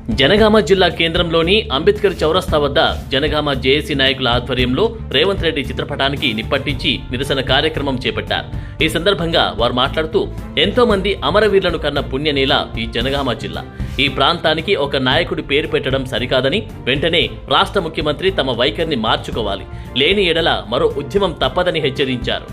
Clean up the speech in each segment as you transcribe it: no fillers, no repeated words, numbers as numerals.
జనగామ జిల్లా కేంద్రంలోని అంబేద్కర్ చౌరస్తా వద్ద జనగామ జేఏసీ నాయకుల ఆధ్వర్యంలో రేవంత్ రెడ్డి చిత్రపటానికి నిప్పట్టించి నిరసన కార్యక్రమం చేపట్టారు. ఈ సందర్భంగా వారు మాట్లాడుతూ ఎంతో మంది అమరవీరులను కన్న పుణ్యనేల ఈ జనగామ జిల్లా. ఈ ప్రాంతానికి ఒక నాయకుడి పేరు పెట్టడం సరికాదని వెంటనే రాష్ట్ర ముఖ్యమంత్రి తమ వైఖరిని మార్చుకోవాలి, లేని ఎడల మరో ఉద్యమం తప్పదని హెచ్చరించారు.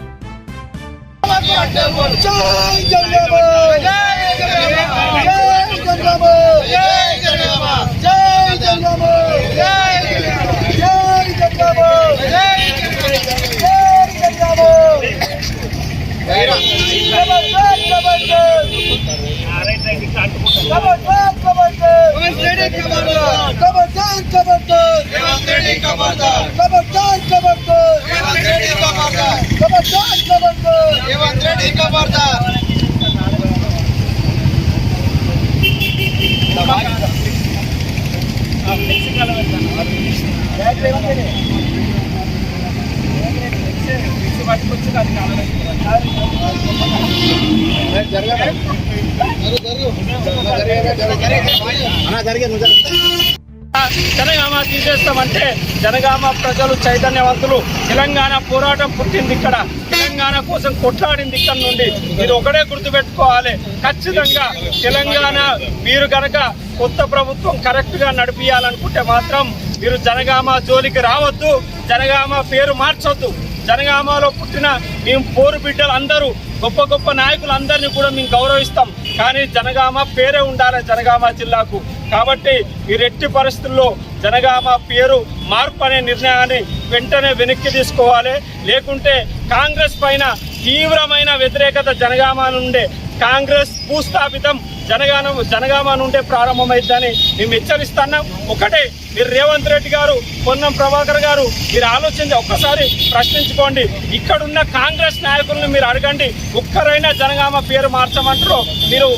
జనగామ తీసేస్తామంటే జనగామ ప్రజలు చైతన్యవంతులు. తెలంగాణ పోరాటం పుట్టింది ఇక్కడ, తెలంగాణ కోసం కొట్లాడింది ఇక్కడ నుండి. మీరు ఒకటే గుర్తుపెట్టుకోవాలి, ఖచ్చితంగా తెలంగాణ మీరు కనుక కొత్త ప్రభుత్వం కరెక్ట్ గా నడిపియాలనుకుంటే మాత్రం మీరు జనగామ జోలికి రావద్దు, జనగామ పేరు మార్చొద్దు. జనగామలో పుట్టిన మేము పోరు బిడ్డలు అందరూ గొప్ప గొప్ప నాయకులు అందరినీ కూడా మేము గౌరవిస్తాం, కానీ జనగామ పేరే ఉండాలి జనగామ జిల్లాకు. కాబట్టి ఈ రెట్టి పరిస్థితుల్లో జనగామ పేరు మార్పు అనే నిర్ణయాన్ని వెంటనే వెనక్కి తీసుకోవాలి. లేకుంటే కాంగ్రెస్ పైన తీవ్రమైన వ్యతిరేకత జనగామ నుండే, కాంగ్రెస్ భూస్థాపితం జనగామ నుండే ప్రారంభమైందని మేము హెచ్చరిస్తున్నాం. ఒకటే, మీరు రేవంత్ రెడ్డి గారు, పొన్నం ప్రభాకర్ గారు, మీరు ఆలోచించి ఒక్కసారి ప్రశ్నించుకోండి. ఇక్కడున్న కాంగ్రెస్ నాయకులను మీరు అడగండి, ఒక్కరైనా జనగామ పేరు మార్చమంటారో, మీరు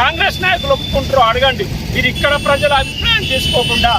కాంగ్రెస్ నాయకులు ఒప్పుకుంటారో అడగండి. మీరు ఇక్కడ ప్రజల అభిప్రాయం తీసుకోకుండా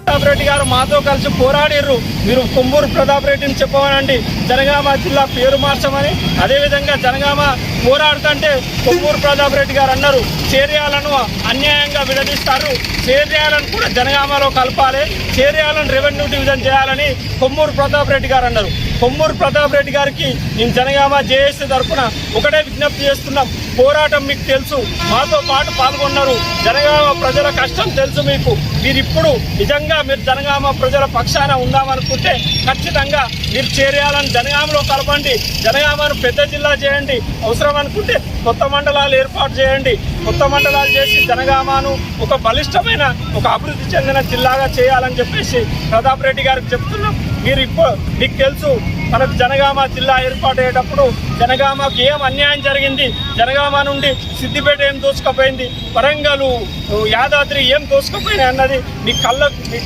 ప్రతాప్ రెడ్డి గారు మాతో కలిసి పోరాడిర్రు. మీరు కొమ్మూరు ప్రతాప్ రెడ్డిని చెప్పమనండి జనగామ జిల్లా పేరు మార్చమని. అదేవిధంగా జనగామ పోరాడుతుంటే కొమ్మూరు ప్రతాప్ రెడ్డి గారు అన్నారు చేర్యాలను అన్యాయంగా విడదీస్తారు, చేర్యాలను కూడా జనగామలో కలపాలి, చేర్యాలను రెవెన్యూ డివిజన్ చేయాలని కొమ్మూరు ప్రతాప్ రెడ్డి గారు అన్నారు. కొమ్మూరు ప్రతాప్ రెడ్డి గారికి నేను జనగామ జేఏసీ తరఫున ఒకటే విజ్ఞప్తి చేస్తున్నాం, పోరాటం మీకు తెలుసు, మాతో పాటు పాల్గొన్నారు, జనగామ ప్రజల కష్టం తెలుసు మీకు. మీరు ఇప్పుడు నిజంగా మీరు జనగామ ప్రజల పక్షాన ఉందామనుకుంటే ఖచ్చితంగా మీరు చేర్యాలను జనగామలో కలపండి, జనగామను పెద్ద జిల్లా చేయండి, అవసరం అనుకుంటే కొత్త మండలాలు ఏర్పాటు చేయండి. కొత్త మండలాలు చేసి జనగామను ఒక బలిష్టమైన, ఒక అభివృద్ధి చెందిన జిల్లాగా చేయాలని చెప్పేసి ప్రతాప్ రెడ్డి గారికి చెప్తున్నాం. మీరు ఇప్పుడు మీకు తెలుసు, మనకు జనగామ జిల్లా ఏర్పాటు అయ్యేటప్పుడు జనగామకు ఏం అన్యాయం జరిగింది, జనగామ నుండి సిద్దిపేట ఏం దోచుకపోయింది, వరంగల్, యాదాద్రి ఏం దోచుకపోయినాయి అన్నది మీ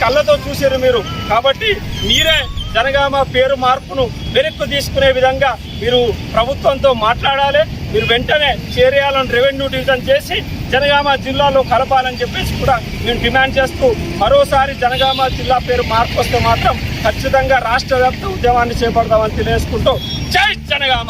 కళ్ళతో చూసారు మీరు. కాబట్టి మీరే జనగామ పేరు మార్పును వెనక్కు తీసుకునే విధంగా మీరు ప్రభుత్వంతో మాట్లాడాలి. మీరు వెంటనే చేర్యాలను రెవెన్యూ డివిజన్ చేసి జనగామ జిల్లాలో కలపాలని చెప్పేసి కూడా మేము డిమాండ్ చేస్తూ, మరోసారి జనగామ జిల్లా పేరు మార్పు వస్తే మాత్రం ఖచ్చితంగా రాష్ట్ర వ్యాప్త ఉద్యమాన్ని చేపడతామని తెలియజేసుకుంటూ జై జనగామ.